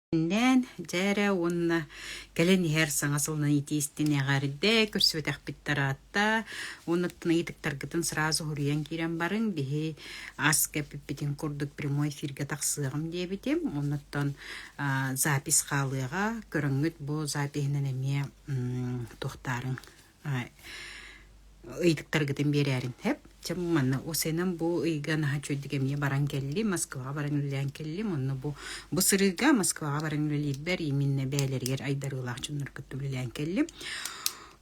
Нэн жара онна кэлэн хэр саңасылна итистин ягарде көрсөтөх биттаратта оннаттын итиктаргытын сразу хуриян кирен барын бихи аска пиппитин курдук прямой эфирге таксыгым дебитим оннаттан запись халыга көрөңүт бу запихинен эме тохтарын итиктаргытын берерин хеп Чамманна осенен бу ыйган хачойдыгем я баран келли Москвага баран үлен келли монно бу сырыга Москвага баран үлелибер иминне бәйлергер айдарылак чуннар көтүлен келли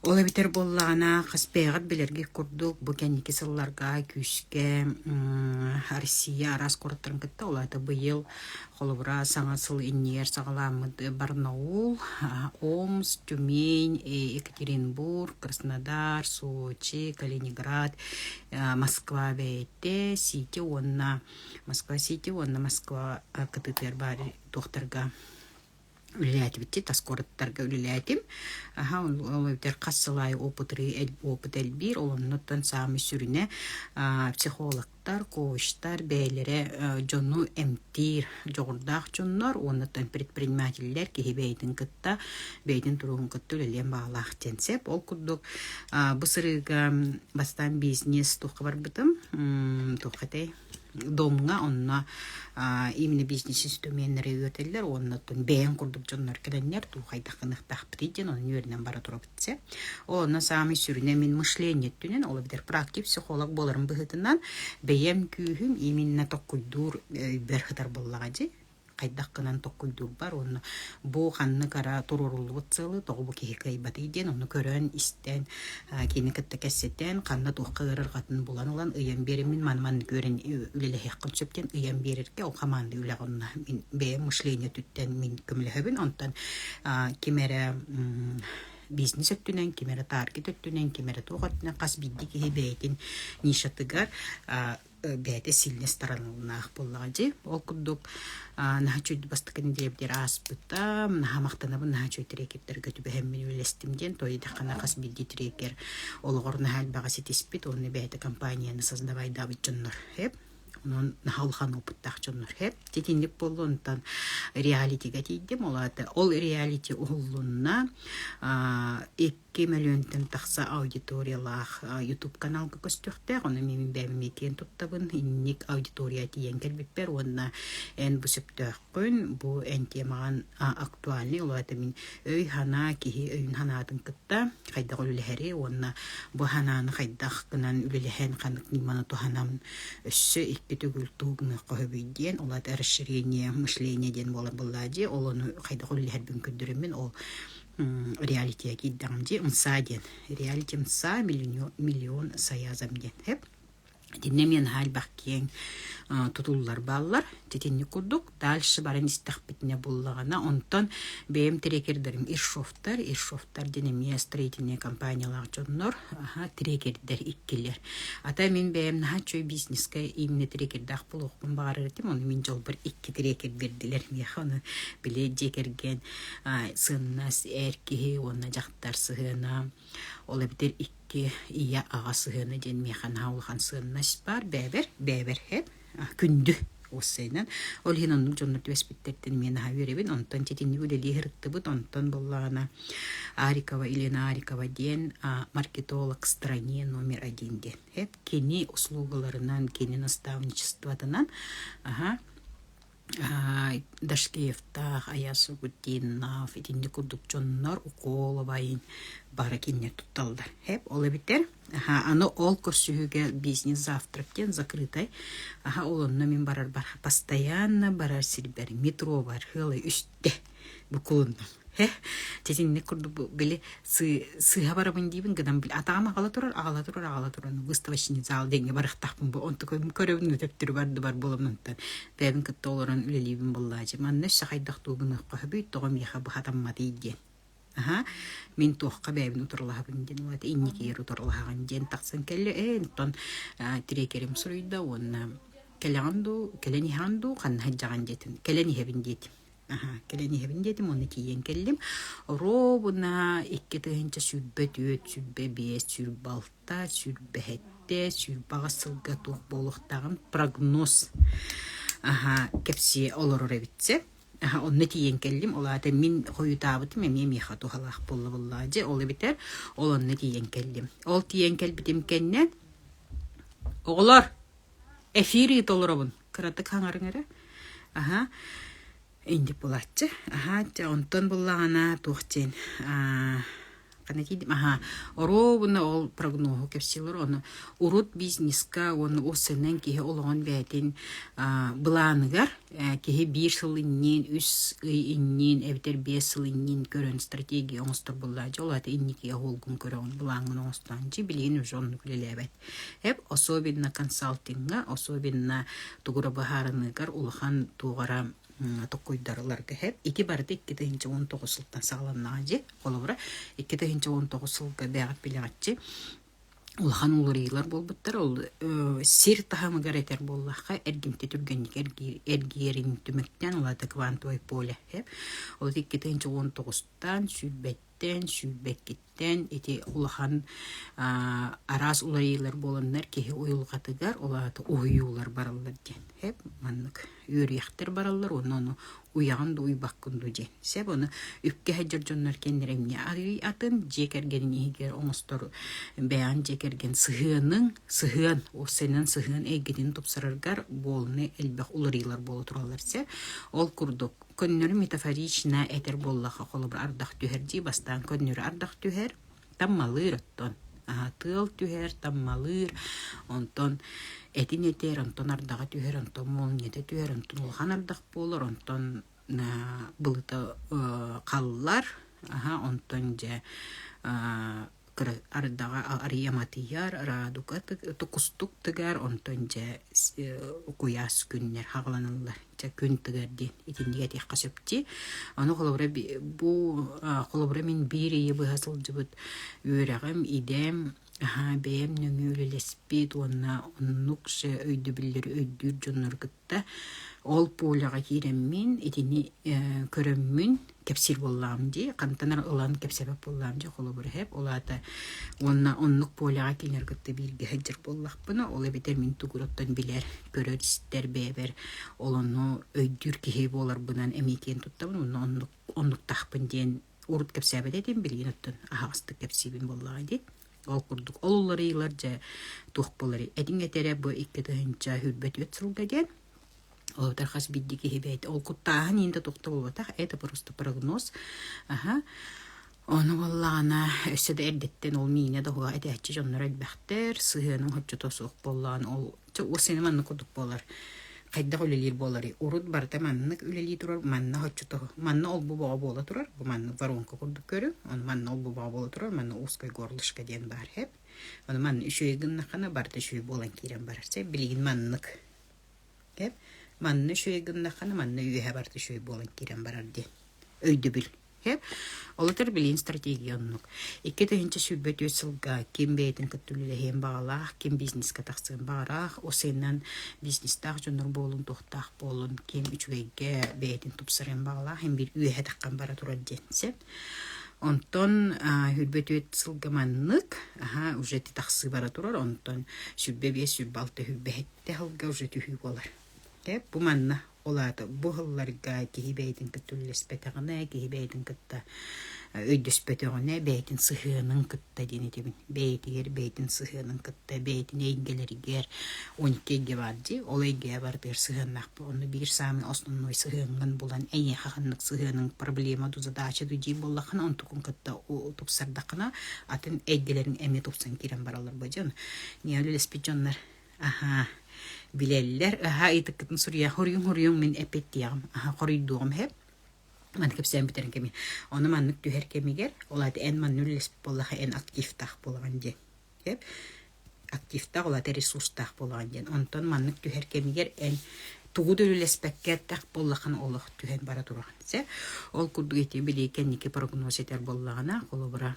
Ола битер боллана каспегат белерге курдук бу кенники сылларга күшке Россия арас корттырын кытта олата быйыл холобра саңасыл иннер сагаламыды Барнаул, Омск, Тюмень, Екатеринбург, Краснодар, Сочи, Калининград, Москва бейте, Сити онна Москва кытытер бари докторга үлеләтим битти таскорттарга үлеләтим. Ол битер кассалай опыт элбир олоннотан сами сүрүнө психологтар, коучтар бейлере жону эмтир жогурдак жоннор оннотан предпринимательлер кихибейдин кытта бейдин турун кытта үлелен багалак тенсеп ол курдук бысырыга бастан бизнес тухка барбытым тухкатай домга онна именно бизнес инструментleri өтелер оннотон бээн курдук жоннор келеннер тухайдакыныктак приден онун үйренен бара туруп битсе онна сами сүрүнө мен мышление түнен ол бир практик психолог болорун быхытынан бэйем күүхүм именно токуйдур берхытар боллагаджи кайдаккынан токуйдур бар онна бу ханны кара турурулук цылы тогу кихикай батыйден онну көрөн истен кини кытта кессетен канна тухкырыр катын булан улан ыян беримин манман көрөн үлеле хеккын сөптен ыян берирге о команды үле онна мен бе мышление түттен мен көмөлөбүн онтан кимере бизнес өттүнен кимере таргет өттүнен кимере тугатна кас бидди кихибейтин нишатыгар бәте сильне сторонлынах боллагаджи ол кудук нахачуд бастыкын дебдер аспыта нахамактана бун нахачуд трекеттер көтүбөһөм мен үлестимден тойда кана кас бидди трекер олгорна хал багасы тиспит оны бәте компанияны создавай давычыннор хеп онун нахалхан опыттак жоннор хеп тетиндик болгондон реалитиге тийдим олата ол реалити уллунна 2 миллионтен такса аудиториялах YouTube каналга көстүктө аны мен бемекен туттабын инник аудитория тиен келбиппер онна эн бусуптөккүн бу эн темаган актуальный олата мен өй хана кихи өйүн ханатын кытта кайда үлехери онна бу хананы кайдак кынан үлелехен канык ниманы туханам өссө икки түгүл тугны кохобиден олата расширение мышления ден боллади олону кайда үлехер бүн көндүрөмүн ол реалития киддамди мсаден реалити мса миллион саязамден хеп Динемен хал баккен тутуллар баллар тетинни курдук дальше барын истахпитне буллагана онтон бем трекердерим иршофтар денеме строительные компаниялар жоннор трекердер иккилер ата мен бем хачой бизнеске имне трекердах булукпун баарытым оны мен жол бир 2 трекер бердилер механы биле жекерген сыннас эрки онна жактар сыгына ол битер ия агасыгыны ден механ хаулхан сыннас бар бәбер хеп күндү осайнан ол хинонун жоннор төспиттерден мен хаверебин онтон тетини үлели хырттыбыт онтон боллагана Елена Арикова ден маркетолог в стране номер 1 ден хеп кени услугаларынан кени наставничествотынан Дашкеевтах, Аясугутинов, итинди курдук жоннор уколовайын бара кинне тутталдар. Хеп, олы битер. Аны ол көрсүгө бизнес завтрактен закрытай. Олонно мен барар постоянно барар силбер метро бар, хылы үстте букулунна. Тетинне курду били сыга барабын дейбин гыдан бил атама ала турар выставочный зал денге барыктакпын бу онту көрөбүн өтөптүр бар боломнунтан бэбин кытта олорон үлелибин боллажы манна шахайдак тугуны кохбүй тогом яха бу хатамма дейден мен тохка бэбин утурлахабын ден вот инникер утурлахаган ден таксын келе тон трекерим суруйда онна келениханду кан хаджаган детин келенихебин детин келени хебин дедим оны кийен келдим робуна 2 тыгынча сүрбө төт сүрбө бес сүрбалта сүрбө хетте сүрбагасылга тук болуктагын прогноз кепси олорор эбитсе Onunla tiyen kellim. Olata min koyutabıtım emi hatu halaq bolla bollaje. Ola biter. Onunla tiyen kellim. Ol tiyen kelbitim kenne. Oğlar. Efiri dolurabın. Kıratık hangarın Aha. Indi bulatçı. Aha. Ondan bollağına tuğçen. Aha, оробуна ол прогнозу кепсилер оны урут бизнеска оны осыннан кеһе олгон бәтин бланыгар кеһе 1 жыл иннен 3 иннен эбитер 5 жыл иннен көрөн стратегия оңстор буллажы олаты инники олгун көрөн блангын оңстанжы билген жон күлелебет хеп особенно консалтинга особенно тугура бахарыныгар улхан тугара токуйдарларга хеп ити барды 2019 жылдан сагаланнажы колобура 2019 жылга бягат билегатчы улхан улырыйлар болбуттар ол сир тахамыгар этер боллахка эргимте түргенник эргиерин түмөктен улата квантовый поле хеп ол 2019-тан сүлбеккиттен ити улхан арас улырыйлар болоннар кеһи уюлгатыгар олаты уюлар бараллар ден хеп маннык үрияхтер бараллар оны уяганды уйбаккынды ден сеп оны үпке хаджар жоннор кендеремне атын жекерген игер оңостор бян жекерген сыгын осенен сыгын эгидин тупсараргар болны элбек улырыйлар боло туралар се ол курдук көннөрү метафорично этер боллаха колобур ардак түһерди бастан көннөрү ардак түһер таммалыр оттон тыл түһер таммалыр онтон этин этер онтон ардага түһер онтон молнете түһер онтон улхан ардак болор онтон былыта каллар онтон же ардага арияматыяр радука тукустук тыгар онтон же куяс күннер хагланылар же күн тыгарден итиндиге тек касыпти аны холобра бу холобра мен бири быхасыл жыбыт үрагым идем бэм нөңөлелеспит оннукше өйдү биллер өйдүр жонноргутта ол пуляга киреммин итини көрөммүн кепсир боллам ди кантанар улан кепсебеп боллам ди холобур хеп олата оннук пуляга кинергутта бирге хаджыр боллакпына ол бетер мин тугуроттон билер көрөристер бебер олону өйдүр кихи болар бунан эмикен туттабын оннук тахпын ден урут кепсебет этим билген оттон ахасты кепсибин боллага ди ол курдук олуларыйлар же тухполары эдиңетере бу 2-нчы хүрбөт өтсүлгө ден ол тархас биддики хебет ол куттаан инде тукта болбатах это просто прогноз оны боллана өсөдө эрдеттен ол мийне дога этечи жоннор элбехтер сыгынын хоччотосук боллан ол осени манны кудук болар кайда үлелир болары урут барда маннык үлели турар манна хоччото манна ол бу боо бола турар бу манны воронка курдук көрү он манна ол бу боо бола турар манна узкой горлышка ден бар хеп оны манна үшөйгүн накана барда шүй болан кирен барарса билигин маннык хеп манны шүйгүн накана манна үйе барда шүй болан кирен барар ден өйдү бил хеп олотор билин стратегияннык 2-нчы сүрбөт өсүлга ким бейтин кыттүлүлехен багалах ким бизнеске таксын барах осенен бизнестаг жонор болун тохтах болун ким үчвейге бейтин тупсырен багалах hem bir үйе таккан бара турар денсе онтон хүрбөт өсүлга маннык уже таксы бара турар онтон сүрбө бе сүрбалты хүрбөтте халга уже түһү болар хеп бу манна олаты бухылларга кихибейтин кыттүллеспетагына кихибейтин кытта өйдөспетөгүнө бейтин сыхынын кытта денетебин бейтигер бейтин сыхынын кытта бейтин эйгелеригер 12 барди ол эйге бардыр сыхыннак оны бир самый основной сыхынын булан эйе хаханнык сыхынын проблема ду задача ду жи боллахана онтукун кытта тупсардакына атын эйгелерин эме тупсан кирен баралар бажан не өлелеспежоннар билеллер итиккитин сурия хорюм мен эпеттиям хорюдугум хеп man kepsen biten kemi onu manlık tüher kemiger oladi en manülles bollaha en aktiftah bolan den hep aktiftah oladi resurstah bolan den onton manlık tüher kemiger en tuğudülles pakketah bollahan oluq tühen bara turgan se ol kurdu eti bileken niki prognoz eter bollagana kolobra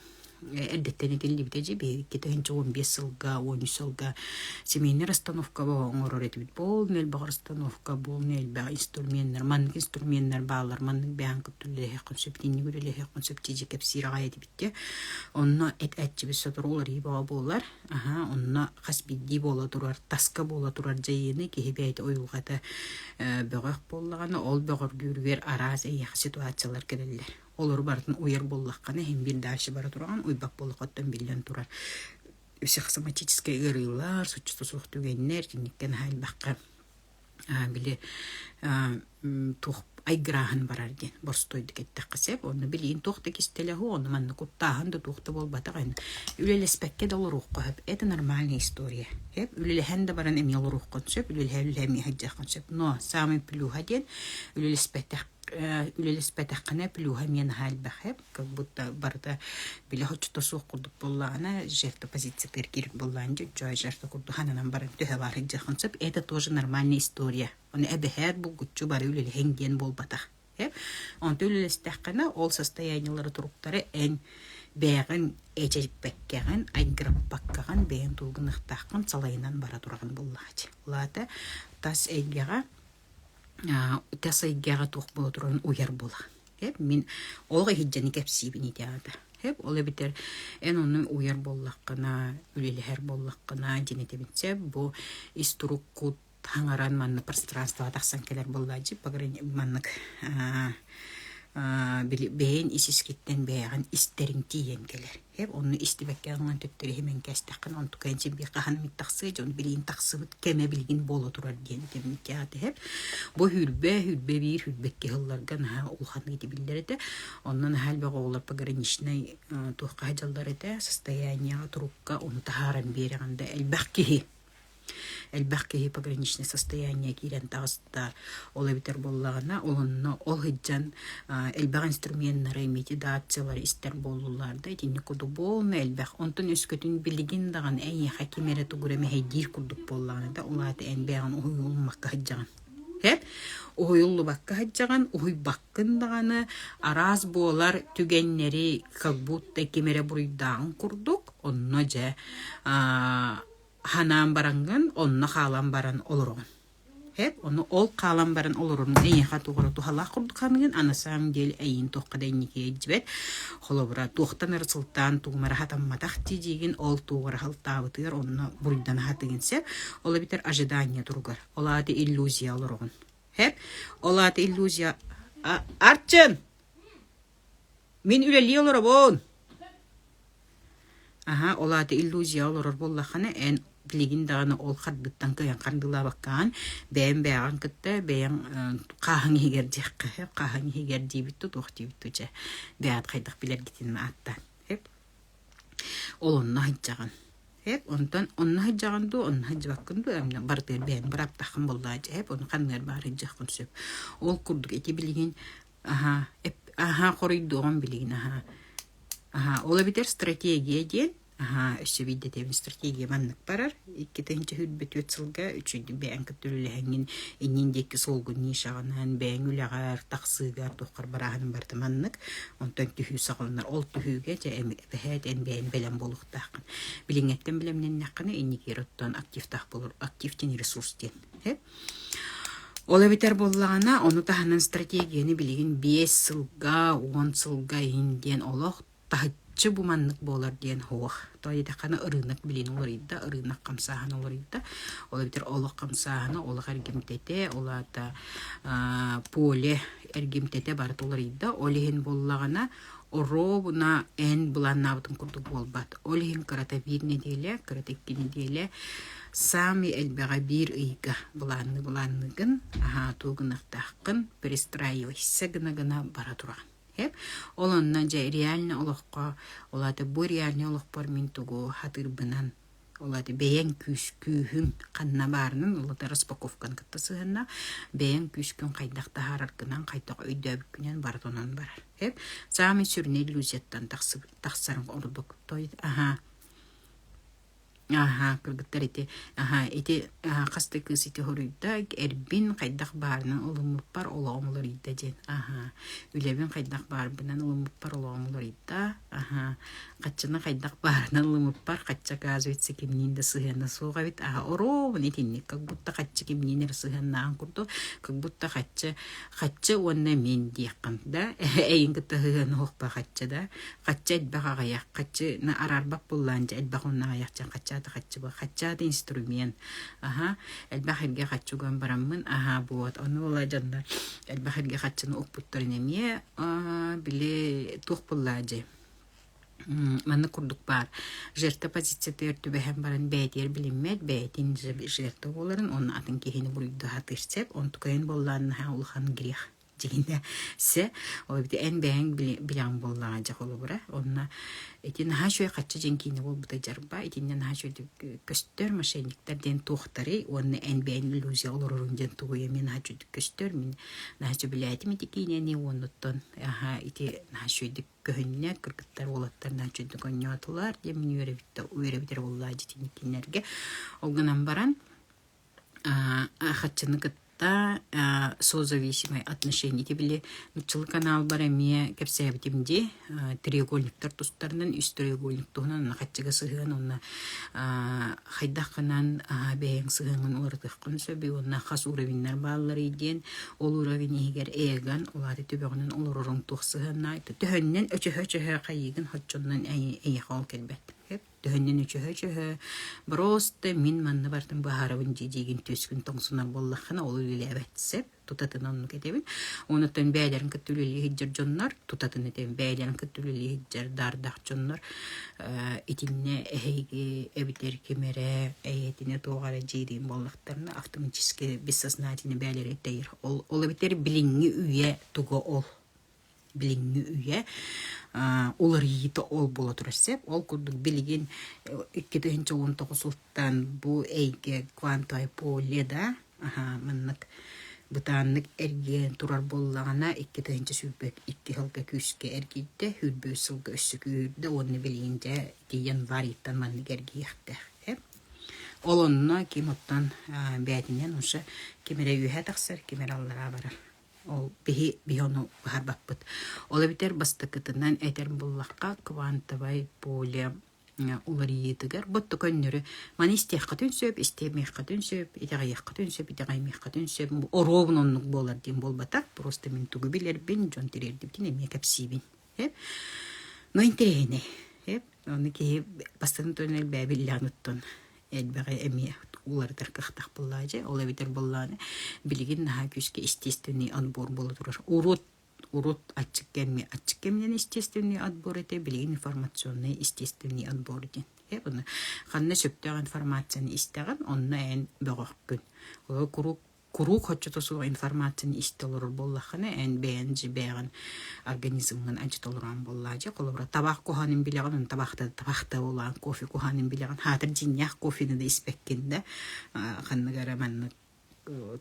эрдеттен этилли битежи бе кетенче 15 сылга 13 сылга семейный расстановка оңорор этибит бол нел багыр расстановка бол нел баг инструменттер маннык инструменттер баалар маннык бян кыттылы концептини гүреле концептижи кепсирага этибитте онно этчиби сотурулар ибага болар онно хасбидди бола турар таска бола турар жайыны кехибейт оюлгата бөгөк боллаганы ол бөгөр гүргер араз эйяк ситуациялар келелер. Олар бартын уяр боллаққаны hem bir дальше бара турган уйбак боллақаттан билен турар. Психосоматический ырылар, сучтусук түгеннер, жинникен хал баққа биле тух айграхан барар ден. Борстойды кетті қысеп, оны билейін тухты кистелі ху, оны манны куттахан да тухты бол батағын. Үлелеспәкке дол рухқа хөп. Это нормальная история. Үлелехэн да баран эмел рухқын сөп, үлелеһәлі хаджақын сөп. Но самый плюха ден үлелеспәтәққіне плюха мен хал бәхеп, как будто барда биле хочта суық құрдық боллағына, жерді позициятыр керек боллағын жой жерді құрдық хананан баран төһе бар хаджақын сөп. Это тоже нормальная история. Оны әбәхәт бұл күтчу бары үлелеһенген бол батақ. Онты үлелестәққіне ол состояниялары тұруқтары ән бәғін әчәжіппәккәғін, айгыраппаққаған бәйін тұлғынықтаққын салайынан бара тұрған боллағыды. Олады тас әйгеға тасайгага тух боло туран уяр бола. Мен олга хиджани кепсибини теада. Оле битер эн onun уяр боллаккана, үлелехер боллаккана женете битсе бу истуруккут хаңаран манны пространство тахсан келер боллажы, багырын маннык бейін исискеттен бейған истерин тиен келер. Оны истебеккеғынан төттері hemen кәстәқін, оны тұқайыншын бей қахан миттақсы, оны білейін тақсыбыт кәме білген болы тұрар ден теміккеғаты. Бұл хүлбе бір хүлбекке ғылларған ұлғаны ете білдерді. Онын әлбәға олар пағырынышынай тұққа жалдар еді, состоянияға тұрыққа оны тағаран беріғанда Элбахке пограничное состояние кирен тағыста олы битер боллағына, олынны ол хиджан элбах инструменттары, медитациялар истер болуларды, тені kudu болны элбах. Онтын өскөтін білігін даған әйе хакимері тұғыраме хейдир күрдік боллағына да, олады әнбәған ұйылын маққа хиджаған. Ұйылы баққа хиджаған, ұй баққын дағаны араз болар түгеннері как будто кемері бұрыйдағын күрдік, онны жа Hanam barangan, onna kalam baran olurun. Onu ol kalam baran olurun. Eyin hatuğuru tuhala kurdukhangen, anasam del eyin toqqa denike ejbet. Holobra tuqtan ırsultan tuğmara hatammadak tijigin ol tuğura haltavıtır, onna buraydan hatıgınse, ola biter ajidanya turgar. Ola adi illüziya olurun. Ola adi illüziya. Artçın! Min üleli olur abon! Ola adi illüziya olurur bollahana en bilgin dağını ol xardıttan kıyan qardıla bakkan bəyən bəyan kıtta bəyən qahan hegerdi bittu toxti bittu cə bəyət qaydıq biler gitin attan olunna hıccağın ondan onna hıccağın du onna hıccı bakkın du əmdən bardır bəyən barab taxın bollacı onu qanlar bar hıccağın söp ol kurduk eti bilgin qoruydu oğun bilgin ola biter strategiya den Өсі видетевін стратегия маннық барар. Екетенчі хүлбет өтсілға, үшінді бәң күттілілігін енендекі солғын нешағынан бәң үліғар, тақсығар, тоққар барағының барды маннық. Онтан түхі сағылынар. Ол түхіге жа әмбәхәт ән бәң бәлем болуқтақын. Біліңеттен білемнен нақыны енекер оттан активтақ болыр. Активтен ресурстен. Ола битер боллағына, оны тағынан стратегияны білеген 5 сылға, 10 сылға енден олық тағыт bu manlık bolar diyen hoğ. Toyda kana ırınak bilin olurida, ırınak kamsahan olurida. Ola bitir olaq kamsahana, olaq ergimtete, ola da pole ergimtete barat olurida. Olihin bollağına oro buna en bulan nabıtın kurduk bolbat. Olihin karata bir nedele, karata iki nedele. Sami elbağa bir ıyga bulanlıgın, tuğunaqtaqın, перестраивайся gına barat uran. Олонна жа реально олоққа, олады бұл реально олоқ бар мен тұғу хатырбынан, олады бәйен күйін қанна барының, олады распаковкан кітті сығына, бәйен күйін қайдақта хараркынан қайдақ өйді өбікінен бардонан барар. Сами сүріне иллюзияттан тақсарын ордық. кыргыттар ити касты кыз ити хоруйда эрбин кайдак баарынан улумуппар олоомулар ийда ден. Үлебин кайдак баарбынан улумуппар олоомулар ийда. Каччына кайдак баарынан улумуппар качча газуитсе кимнинде сыгана суга бит. Оровун итинник, как будто качча кимнинер сыганаан курду, как будто качча онна мен дияккан да. Эйин кытта сыгана хокпа качча да. Качча эдбага гаяк, качча на арарбак булланча эдбак онна гаякча качча хаччааты инструмент. Элбахирге хаччуган бараммын. Вот. Оны ола жандар. Элбахирге хаччаны окпуттарынемие биле тухпуллаажы. Манны курдук бар. Жерта позиция төртүбэхэм баран бәйтер билиммет, бәйтин жерта боларын, оны атын кехини буруйду хатырсеп, он тукайын болларын улхан грех. Жигинде се ол бит эн бэң билан боллага жаколу бура. Онна этин хашой качча женкини бол бута жарба, этинен хашой көстөр мошенниктер ден тухтары, онна эн бэң иллюзия олорун ден тугуя мен хачу көстөр мен хачу билайти митикине не онуттон. Ити хашой көхүнне кыргыттар олаттар хачу дуконьятылар, дем үйребитер болла житиникинерге. Олганан баран хаччаны созависимое отношение. Тебе начал канал барами кепсебтимди треугольниктер тустарнан үст треугольник тугунан хаччыга сыгын онна хайдакканан бэйин сыгын олардыккын сөбү онна хас уровеннер баалары иден ол уровень эгер эган оларды төбөгүнөн олорорун тухсыгына төһөннен өчө кайыгын хотчоннан эйхол келбет. Төһөннен үчөһө просто мин манны бартын бахарабын жеген төскүн тоңсунар боллахына ол үлелебетсеп тутатын онну кетебин. Онуттан бәйлерин көттүлүлү хиджер жоннар тутатын этем бәйлерин көттүлүлү хиджер дардак жоннор итинне эйге эбитер кемере эйтине тоогара жейдин боллактарына автоматически бессознательный бәйлер этейр. Ол эбитер билинги үйе туго ол. Билинги үйе олар ийті ол бола тұрасеп, ол күрдік білген 2019 ұлттан бұл әйге квантай поледа, мұнық бұтанлық әрген тұрар болағына 2020 сүрбек 2 жылға күске әргейді, хүрбі сылға өссі көрді, оны білгенде дейін вариттан мұнық әрге еқті. Ол онына кем оттан бәдінен ұшы кемере үйе тақсыр, кемере аллара барар. Ол бихону харбаппыт. Ола битер бастыкытынан әтер буллаққа квантовай поле уларыйытыгар. Бұтты көннөрі ман истеққа түнсөп, истемеққа түнсөп, итеғайыққа түнсөп, итеғаймеққа түнсөп, оровын онлық болар дейін болбатақ. Просто мен туғы білер бен, жон терердіп дейін, әме кәпсейбін. Но интерейне. Оны кей бастығын төнел бәбілі ануттон. Әлбәғі әме улардар кахтах буллаажы, ола битер булланы билигин наха күске естественный отбор болу турар. Урут ачыккемнен естественный отбор эте билигин информационный естественный отбор ден. Оны ханна сөптөгөн информацияны истеген, онна эн бөгөккүн. Ола курук хоччотосу информацияны истелер боллахана эн бээнжи бээган организмган ажытолуран боллаажы. Колобра табак куханын билеген, табакта болан кофе куханын билеген, хатыр жиньях кофени да испеккенде ханнагара манны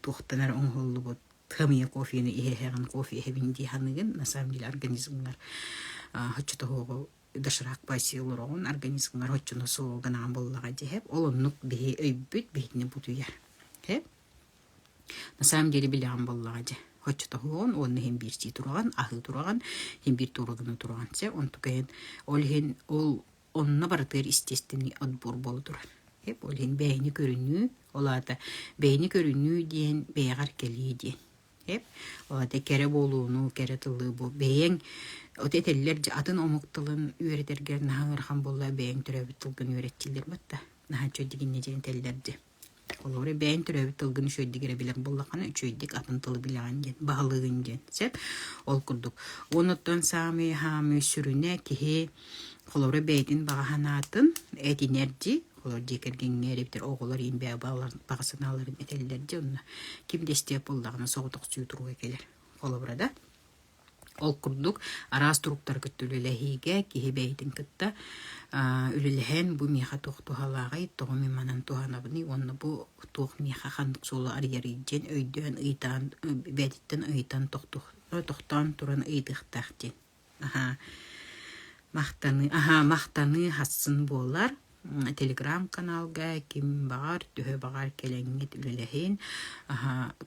тухтанар оңголлу бот хамия кофени ихеген кофе ихебинди ханыгын на самом деле организмгар хоччотого дашрак басилурон организмгар хоччоносу ганан боллага жеп олоннук бихи өйбүт бихне бутуя. На самом деле билан боллаажы. Хочтоон он хем бирси турган, ахы турган, хем бир турганы турганча, он tukayın ол онна бартыр естественный отбор болдур. Хеп ол хен бейни көрүнүү, оларда бейни көрүнүү диен бейгар келии диен. Хеп оларда кере болууну, кере тылы бу бейен отетеллер атын омуктылын үйрөтергер нахархан болла бейен төрөбүт тылгын үйрөттүлөр батта. Наха чөдүгүн нежен теллерди. Олары бәйін түрәбі тылғын шөйдігері білер болақаны үшөйдік атын тылы білеген ден, бағылығын ден. Сәп, ол күрдік. Оныттан сами хамы сүріне кеге олары бәйдін бағаханатын әдінерді, олар декерген әребдер оғылар ең бәй бағасыналарын әтелілерді, онына кемдестеп болағына соғытық сүйітіруға келер. Олары ол күрдік арас тұруқтар күттіліләхиге кеге бәйдін күтті үліліхен бұ меха тоқтуғалағай тоғымен манан туғанабыны, оны бұ тоқ меха қандық солы арьяриден өйден ұйтан, бәдеттен ұйтан тоқтан тұран ұйдықтақ ден. Мақтаны хассын болар, телеграм каналга ким багар төһө багар келеңгит үлелехин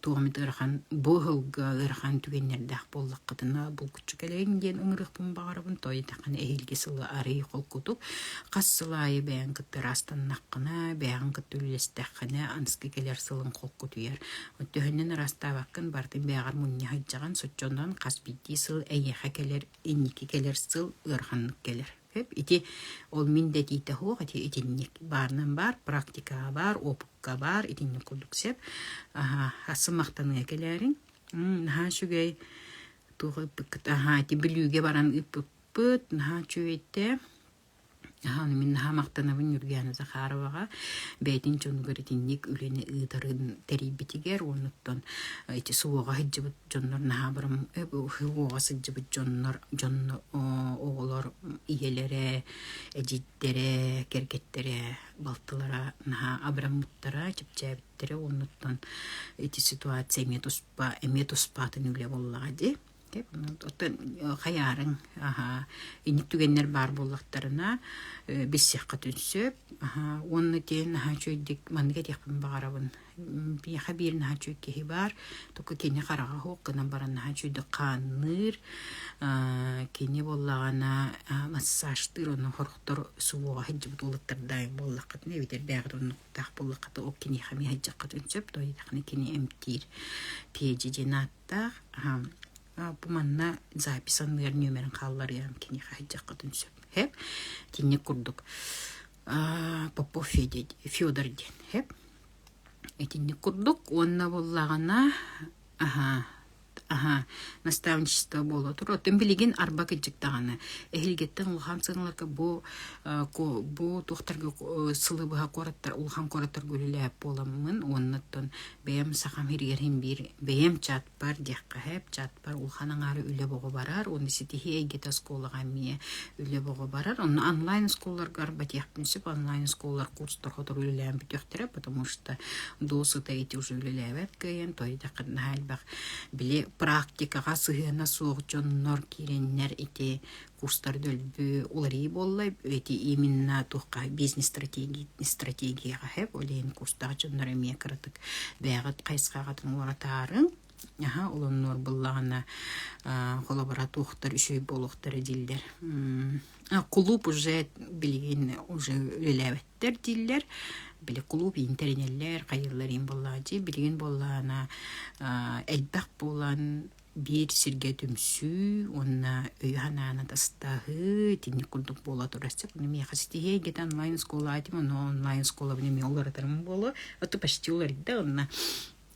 тугамит ырхан бохылга ырхан түгеннердах боллаккытына бул күчү келеңден ыңырыкпын багарыбын той такан эхилге сылы ары колкутуп кассылайы бәян кыттыр астаннаккына бәян кыттүлестахына анскы келер сылын колкутуяр төһөннен растабаккын бартын бәягар муння хаҗаган сочондан каспити сыл эйеха келер инники келер сыл ырхан келер. Ити ол минде тите хо ати итинник барнан бар практика бар опукка бар итинник кудуксеп асымактаны келерин шугай тугы пыкт ти билүүгө баран ыппыт чуйте мин мактанабын юрганы Захаровага бейтин чонгөритинник үлени ыдарын терибитигер онуттан эти суога хиджибит жоннор набырым хуога сыджибит жоннор оголор иелере эжиттере кергеттере балтылара абрамуттара чипчабиттере онуттан эти ситуация метуспатын үле боллагади оттан хаярың инип түгеннер бар боллактарына бессякка түнсөп онны тен чөйдик манга текпин багарабын бияха бирин чөйкеhi бар току кене карага хоккынан баран чөйдү каныр кене боллагана массажтыр оны хорхтор сууга хиджибит улуттардай боллаккат не битер бягырын так боллаккат о кене хами хаджакка түнсөп той такны кене эмтир пежи женатта Буманна записаннар нөмерин каллар ярым кини хаҗакка түнсөп. Хеп тинне курдук. Попов Федор ден. Хеп. Этинне курдук, онна боллагана наставничество боло тур. Отын билеген арба кыжыктаганы. Эхилгеттен улхан сыгыларга бу тохтарга сылыбыга кораттар, улхан кораттар гөлүлөп боламын. Оннаттан бем сахам хиргерин бир бем чат бар, дякка хеп чат бар. Улханын ары үле бого барар. Онды ситихи эйгета сколага мие үле бого барар. Онны онлайн сколларга арба тяхпинсип, онлайн сколлар курстар хотор үлелөм бүтөктөрө, потому что досы эти уже үлелөбөт кыйын, тойда кырнаалбак биле практикага сыгына соогчоннор киреннер ити курстар дөлбү олари боллай эти именно тухка бизнес стратегияга хеп олен курстар жоннор эме кырдык бягат кайскагатын уратарын олоннор буллагана коллаборатухтар үшөй болохтар дилдер клуб уже билген уже үлелебеттер дилдер биле клуб интернеллер кайырларин боллажы билген боллана элбак болан бир сирге түмсү онна өйханана тастагы тинник курдук бола турасып неме хасти гет онлайн школа атим онлайн школа неме олардарым боло аты почти оларда онна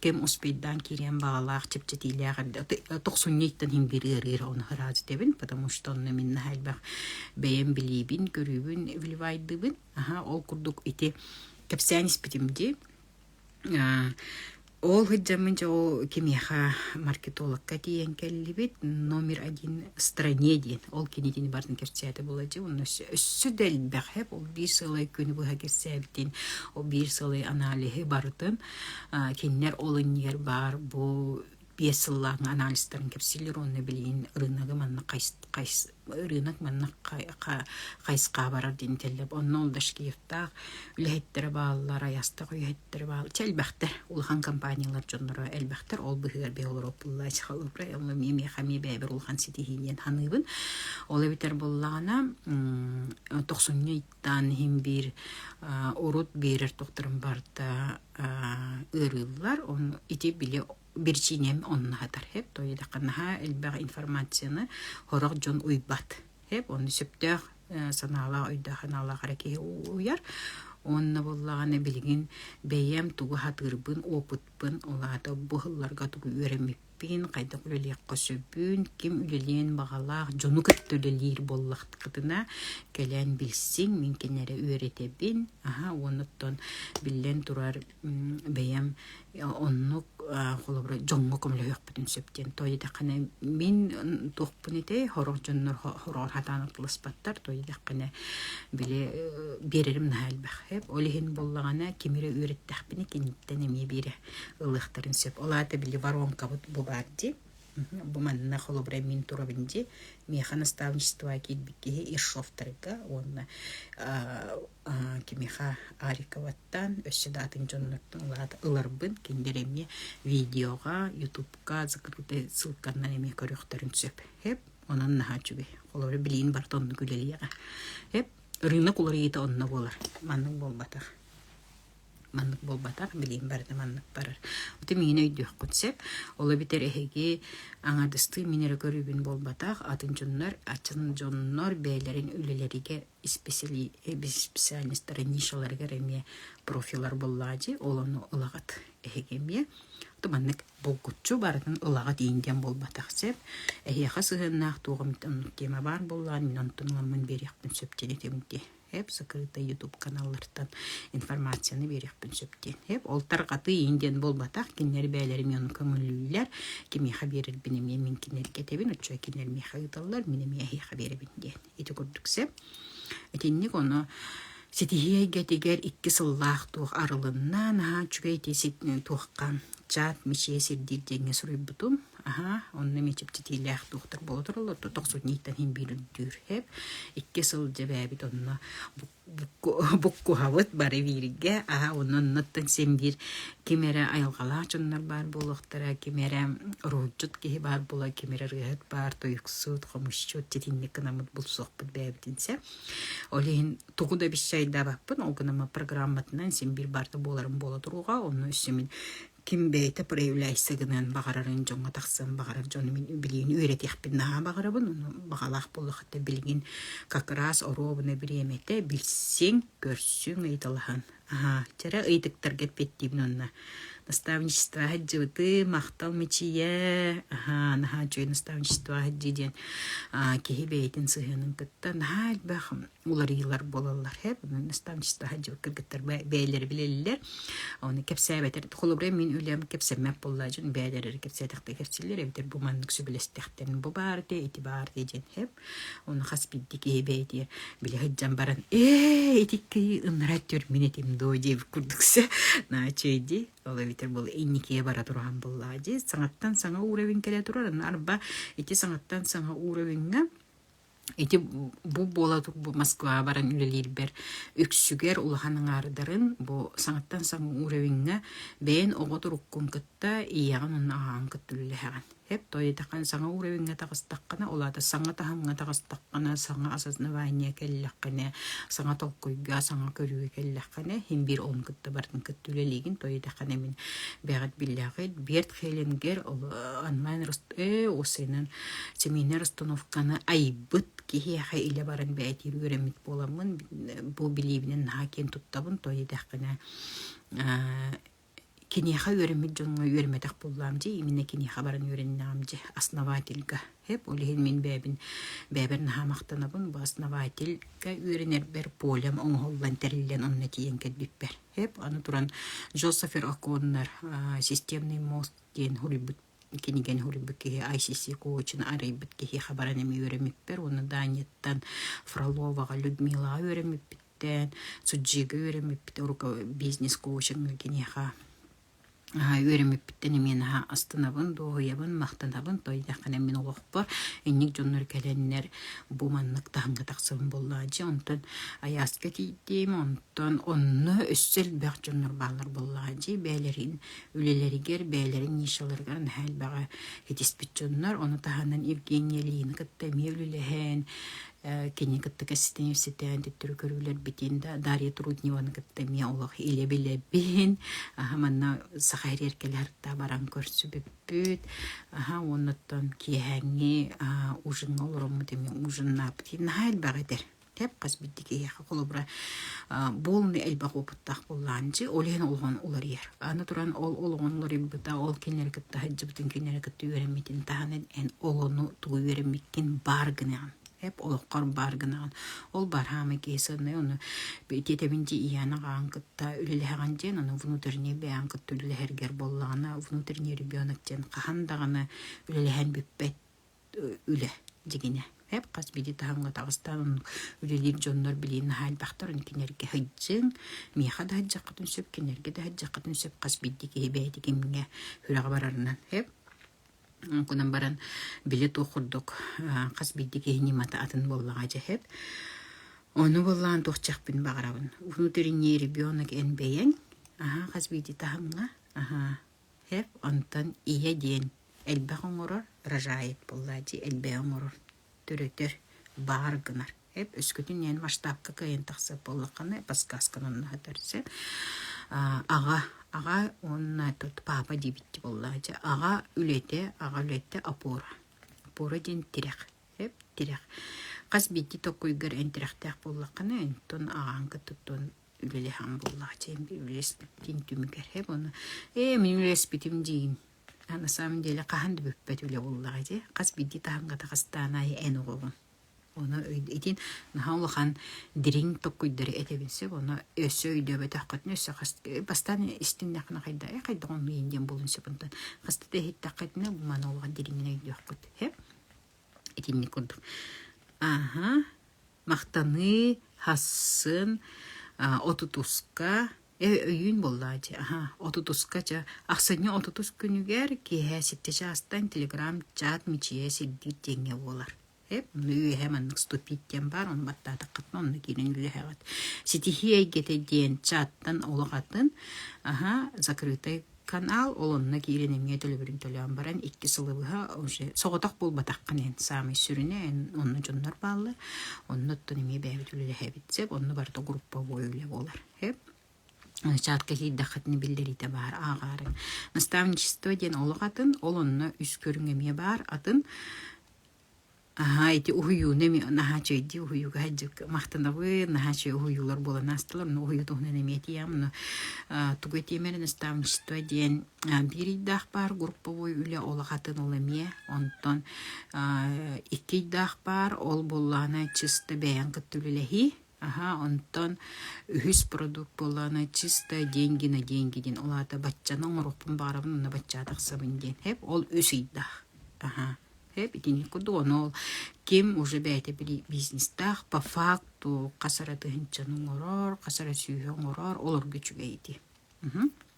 кем успейдан кирен багалак чепчетилер 90-ниттен хим бирер оны хараз дебин потому что он мен хайлбак бем билибин көрүбүн вливайдыбын ол курдук ити кепсянис питимди ол хыджамынча ол кемеха маркетологка тиен келлибит номер 1 стране ден ол кенетини бардын кепсяты болажы он өссүдел бахеп ол бир сылай күнү буга кепсябитин ол бир сылай анализи бардын кеннер олынер бар бу пьесалларын анализдарын кепсилер оны билин рыногы манна кайс рынок манна кайска барар динтеллеп онно олдашкиевта үлеттер баалар аяста күйеттер баал челбахтер улхан компаниялар жоннора элбахтер ол быгыр беолропулла чалыбра оны меми хами бебер улхан ситихинен ханыбын ол битер боллагана 90-ниттан хим бир урут берер токторун барда ырыллар он ити биле бирчинем онна хатар хеп тойда канаха элбага информацияны хорог жон уйбат хеп оны сөптөр санала уйда ханала хараки уяр онна боллаганы билген бейем тугу хатырбын опытпын олата бухылларга тугу өремиппин кайда үлелек көсөбүн ким үлелен багалак жону көттөлөлөр боллактыкытына келен билсин мен кенере үйретебин оныттон билен турар бейем онну холобра жоңго көмөлөк бүтүн сөптен тойда кана мен токпунете хорор жоннор хорор хатанып лыспаттар тойда кана биле берерим нахалбах хеп олихин боллагана кимире үйреттахпини кенттен эме бире ылыктарын сөп олата биле воронка бу барди буманна холобра мин турабинди меха наставничество кидбикки иршофтарга онна кимеха Ариковаттан өссөдатын жоннортун ыларбын киндереме видеога ютубка закрытый ссылканан эме көрөктөрүн сөп хеп онан нахачуге холобра билин бартонну күлелияга хеп рынок уларыйта онна болар маннык болбатак билин барды маннык барар. Уты мине өйдөх күтсеп, ола битер эһеги аңадысты минере көрүбүн болбатак атын жоннор бейлерин үлелериге специалисттары нишаларга реме профилар боллажы, олону ылагат эһегеме. Маннык болгучу бардын ылагат инден болбатак сеп, эһеха сыгыннак тугам тема бар боллан, мен онтунламын берекпин сөптенетемди. Hep закрытый YouTube каналлардан информацияны берекпин сөптен. Hep олтаргаты инден болбатак кинер бәйләре мен көңүллүләр кими хабер бинеме мен кинер кетебин өчө кинер ми хагыталар минеме хабер бинде. Ити көрдүксеп этинник оны сетихие гетигер 2 сыллах тух арылыннан чүгейти ситне тухкан чат миче сирдирдеңе сурубутум. Онны мечип титилях тухтар болотурлу токсут ниттен хим бирүдүр хеп 2 сыл жебебит онна букку хавыт бары вирге онун наттан сембир кемере айылгалаа чоннар бар болуктара кемере ружут ки бар була кемере рыгат бар тоюксут комушчут титинник кынамыт булсокпут бебитинсе олин тугуда бишайда баппын огунама программатынан сембир барда боларым болотурга онну үсүмүн ким бейте проявляйсыгынан багарарын жоңга таксын багарар жону мен билген үйретехпин на багарабын багалах болухта билген как раз оробуна биремете билсең көрсүң ыйталахан чара ыйтыктар кетпеттибин онна наставничество хаджыты мактал мечие жой наставничество хаджиден кехибейтин сыгынын кыттан бах уларыйлар болалар хеп наставничество хаджы кыргыттар бейлер билелер оны кепсебетер холобре мен үлем кепсемеп боллажын бейлер кепсетекте кепсилер эбитер бу мандык сүбелестектен бу бар де итибар дежен хеп оны хаспидди кебейтер биле хаджан баран этикки ынраттер минетим до деп курдуксе начойди олевитер бол инникие бара турган боллажы саңаттан саңа уровень келе турар арба ити саңаттан саңа уровеньга ити бу бола тур бу Москва баран үлелер бер үксүгер улаханын ардарын бу саңаттан саңа уровеньга бен ого туруккун кытта ияган аган кыттылыган hep toy takan sanga urevinga takastakana olata sanga tahanga takastakana sanga asasnavanya kellakane sanga tokkuyga sanga körüge kellakane himbir on kıtta bartın kıttüleligin toy takane min begat billagit bert хеленгер онлайн o senin seminer установканы айбыт кихе иле баран бәйтир өремит боламын бу билибинен хакен туттабын тоy такана кинеха өремит жонга өреметак болламжы именно кинеха барын өреннамжы основательга hep олихин мен бәбин хамактанабын бу основательга өренер бер полем оңголлан терилен онна тиен кедбиппер hep аны туран Жозефер Оконнер системный мост ген хурибут кинеген хурибуки ICC коучын арайбыт ки хабараны өремиппер оны Данияттан Фроловага Людмила өремиппен суджига өремиппен урука бизнес коучын кинеха өремиппен мен астанабын дооябын мактанабын тойдакана мен олокпор энник жоннор келеннер бу маннык таңга таксыбын боллажы онтон аяска тийдим онтон онну өссел бак жоннор балар боллажы бээлерин үлелеригер бээлерин нишаларган хал бага хетиспит жоннор оны таханан Евгения Лина кытта мевлülehen кини кытта кастен университетен диттер көрүлөр битинде Дарья Трудневаны кытта ме олох иле биле бин манна сахайр келерта баран көрсүбүт оннотон киһәңи ужин олорому деме ужинна битин хал багадер деп касбиттики яха колобра болны элбак опуттак болланчы олен олгон улар ер аны туран ол олгонлор быта ол кинер кытта хаджыбытын кинер кытта өремитин таанен эн олону туу өремиккин баргынан hep olukar bargınan ol barhame kesene onu tetebinci iyana gankıtta ülelehan jen onu внутренне beyankıt üleleherger bollana внутренне ребенок jen qahandagını ülelehen büppet üle digine hep kasbidi tahanga tağıstan ülelir jonlar bilin hal baxtar kinerge hajjın miha da hajjaqatın söp kinerge de hajjaqatın söp kasbidi ki beyti kimge hülaga bararından hep Кунан баран билет оқырдық қас биддеге нимата атын боллаға жахеп. Оны боллаан тоқчақпын бағарабын. Внутренний ребенок энбейен. Қас бидді тахымға. Хеп, онтан ия ден. Элбе қоңырыр, ражайет боллади. Элбе қоңырыр, түретер, бағар гынар. Хеп, өскөтін ен масштабқа кайын тақсы боллақаны, басқасқын онына қатарсы. Аға онна тут папа дебитти боллади. Аға үлете апора. Апора ден тирек. Хеп, тирек. Қас бидді тоқойгар эн тиректақ боллақаны, энтон аған кыттон үлеле хам боллади. Үлеспеттин түмігер. Хеп, оны, мен үлеспеттим дейін. На самом деле, қахан дөбөппет үле боллади. Қас бидді тағанға тағыстанай эн оғығын. Оны өйден нахаулахан дирин tokkuydары этебинсе, оны өсө өйдөбө таққатын өсө қасты. Бастан истиннақына қайда, қайда оны енден болынсы бұндан. Қасты дәйет таққатына бұман олған диринген өйді өққыт. Этинне көрдік. Мақтаны, хасын, отутуска, өйін боллади. Отутуска жа, ақсаны отутус күнігер, кейе септеші астан телеграм, чат, мичие, селдит денге болар. Нүйе hemen ступиттен бар, он баттаты қытын, оны керен үлі хағат. Сетихия кетеден чаттан олығатын, закрытый канал, олонна керен емге төлі бірін төліған баран, 2 сылыбыға соғытақ бол батаққан ен самый сүріне, онны жонлар балы, онны оттан емге бәйбіт үлі хәбітсеп, онны барда группа бой үлі болар. Чатка хейдақытыны білдерейді бар, ағарын. Наставничество ден олығатын, олонна үс көрін емге бар, атын, эти ухую неми нахачы ди ухую гаджик мақтанавы нахачы ухуюлар бола настылар но ухую тухна немети ям но тугой темер наставничество ден биридах бар групповой үле олагатын олеме онтон икидах бар ол боллана чисто бәян кыттүлелехи онтон үхүс продукт боллана чисто деньги на деньги ден олата баччаның рухпун барабын на баччатак сабын ден хеп ол өсүйдах Битини куду, но кем уже бәйте били бизнестах по факту касараты хинчаның орор, касара сүйген орор, олар күчүгейди.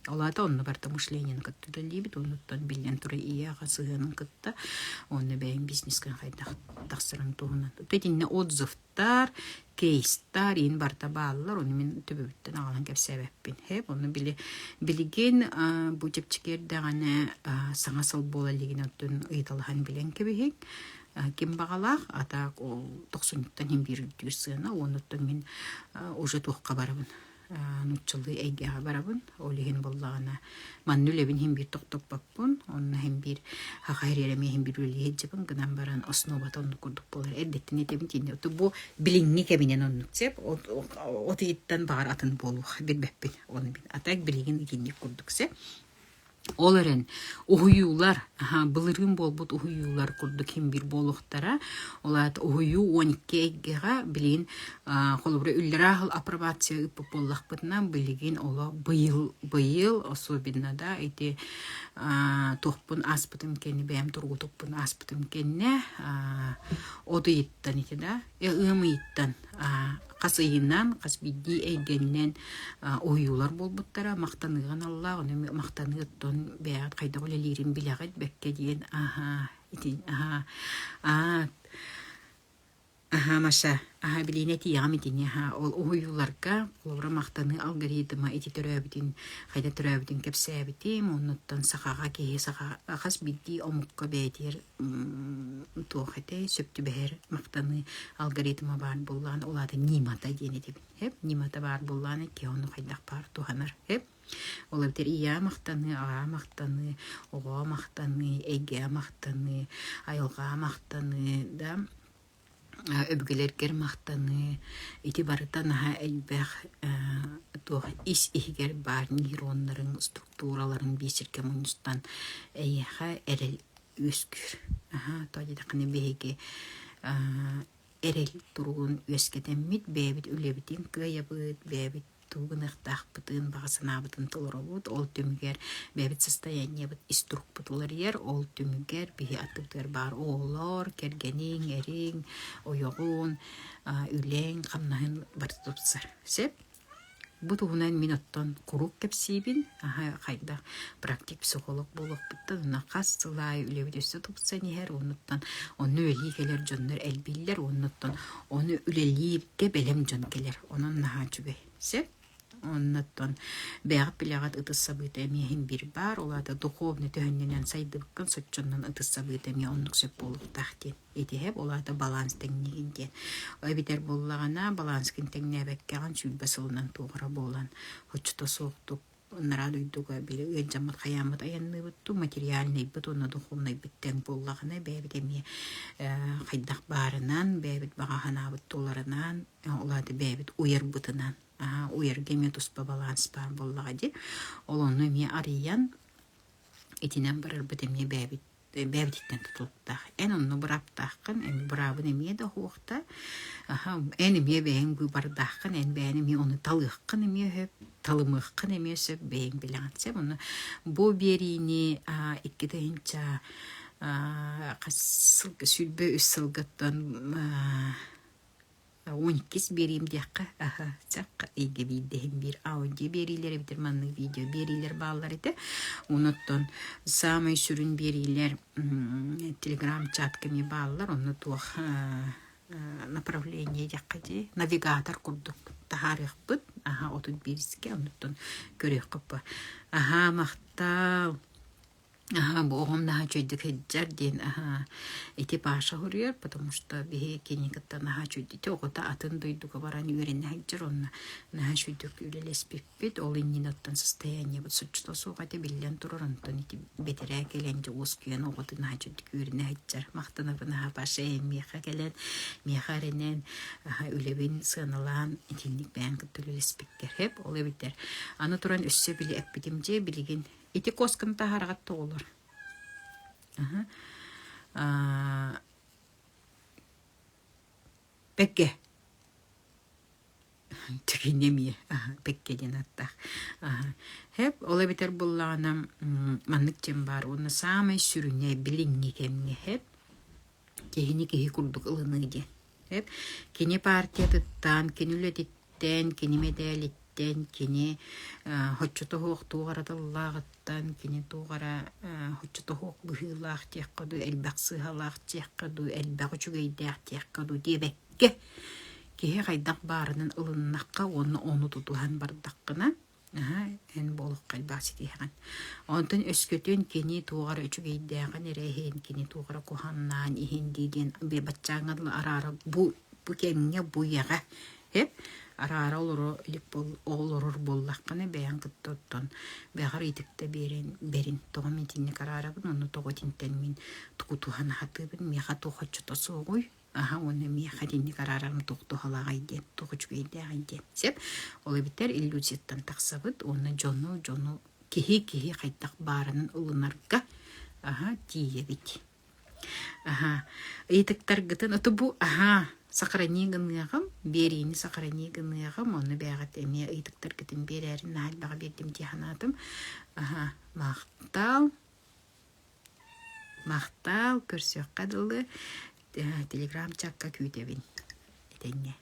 Олата онны барта мышлениен кыттыда либит, онуттан билен туры ияға сыгының кытта, онны бәйін бизнескен қайдақ тақсырын туғынан. Тетинне отзывтар, кейстар, ен барта балылар, оны мен төбөбіттен ағалан кәп сәбәппен. Оны білеген бұтепчікерді ғана саңасыл бола леген өттін ұйталыған білен кебехек, кем бағалақ, атақ 90-тан хем бір үдірсіғына, онуттан мен уже туққа барабын. Нутчылы әйгеға барабын, олеген боллағына маннулебін хем бір тоқтоп баппын, онына хем бір хақайререме хем бір өлі еджіпін, гынан баран основат онны күрдік болар. Әддеттін етемін тейіне. Бұл біліңне кәбінен онны сеп, оты еттен бағар атын болу, бір бәппін, оны бін. Атақ білеген екенне күрдік сеп. Оларын ухуюлар, былырын болбут ухуюлар курдук хем бир болуктара, олат ухую 12 эгега билин холобра үллерахыл апробация ыппы боллахпытынан билигин ола быйыл особенно да эти тохпун аспытым кенне бәм тургу тохпун аспытым кенне одыйттан ити да ымыйттан қасыйынан, қасбидди әйгеннен ойулар болбуттара, мақтаныған алла, оны мақтанығыттон бәғат қайда олелерін білағыд бәкке дейін, маша, білейін әті яғаметін, ол ойуларға, қолыра мақтаны алгоритма әті түрәбітін, қайда түрәбітін кәпсәбітім, оныттан сақаға кейі сақаға қасбидди омыққа бәйтер тоқеті, сөпті бәр мақтаны алгоритма бар болған, олады нимата дейін етебін. Нимата бар болғаны ке оны қайдақ бар туғанар. Олар бітер ия мақтаны, аға мақтаны, оға мақтаны, әйге мақтаны, айылға мақтаны, да, өбгелергер мақтаны, ити барытан әлбәқ ис ихгер бар нейронларын, структураларын бесірке мұныстан әйеға әрел өскүр. Тойды қаны бейге әрел тұрғын өскетеммет, бәйбіт үлебітін көйебіт, бәйбіт туғынықтақ бұтын, бағасына бұтын тұлыры бұд, ол түмігер бәбіт состояние бұд иструк бұтылар ер, ол түмігер бейі аттықтар бар оғылар, кергенің, әрің, ойоғын, үлен, қамнағын бар тұтыпсар. Сеп? Бу туһунан мин оттон курук кепсибин, хайда практик психолог болуп буттан, на кастылай үлебүдөсө тупса нихер, онуттан onu öli gelir jonlar elbiller, onnuttан onu үлелиирге белем жон келер, онун наха чүбе. Сеп оннуттан бәгып билягат ытысса бытемиһин бир бар, олада духовный төһөннән сайдыбыккан соччоннан ытысса бытемия оннук сөп болуп тахтин. Этеп олада баланс теңнигинден. Ой битер боллагана баланс кин теңнебеккәгән сүлбәсылынан тугра болан. Хочто соктук нарадуйдуга биле жаммат хаямат аянны бутту материальный бутуна духовный биттен боллагана бәбидеме хайдак барынан бәбит багахана буттуларынан олады бәбит уйыр бутынан уйыр геме туспа баланс бар боллагади олонны ми ариян этинен барыр бутеме бәбит бәбиттен тутулуктах эн онну бураптахкын эми бурабы неме да хуукта эни ме бээн бу бардахкын эн бээни ми оны талыхкын эме хөп талымыхкын эме сөп бээн билаңатсе оны бу берини иккидеинча касылга сүлбө үссылгаттан 12 берим дияққа, саққа иге биддехин бир аудио берилер, битер манны видео берилер баллар ете. Оныттан самый сүрін берилер телеграм чатками баллар, оны туақ направление дияққа де, навигатор курдук тахарық бұд, отын беріске, оныттан көрек қыпы. Мақтал. Богом наха чойдик хеджар ден эти паша хурьер, потому что бихе кеникатта наха чойдите огота атын дойдуга баран юрен хеджар онна наха чойдик юлелес пиппит ол инниноттан состояние вот сочто сугате биллен турорантан ити бетере келенже ускуян огота наха чойдик юрен хеджар мактанабы наха паша меха келен мехаренен үлебин сыналан итинник бән кыттылелес пиккер хеп ол битер аны туран өссө биле эппитимже билген ити коскын тахарагат тоолор. Пекке. Төгенемие. Пекке ден аттах. Хеп, ола битер буллағана маннык чем бар. Оны самай сүріне билинги кемге хеп. Кехини кехи курдук ылыны де. Хеп, кене партия тыттан, кене үлетиттен, кене медалит кини хоччото хоох тугараталлагаттан кини тугара хоччото хоох быхылаах тияккаду элбаксыхалаах тияккаду элбакучугейдаах тияккаду дебекке кихи хайдак баарынан ылыннакка onu тутухан бардаккына эн болох калбаси тихан онтон өскөтөн кини тугара үчүгейдааган эрехин кини тугара куханнаан ихиндиден бе баччаңалы арара бу кемге буяга хеп арара олорор боллаққаны бәян кыттоттон бәғар итікті берин тоғым етіннік арарабын оны тоғытинтен мен тұқытуған хатыбын меға тоғытчыта соғой оны меға диннік арарабын тоғытуғалағайден тоғытчугейді ағайден сеп олы бітер иллюзияттан тақсабыд оны жону кихи қайттақ барының ұлынарға тие бит итіктар гытын ұты бұ сақыранигынығым, берейіні сақыранигынығым, оны бәғат әме ұйтықтар кетін берәрін нәл баға бердім дейханатым. Мақтал, көрсек қадылы, телеграм чакка күйдебін. Етенге.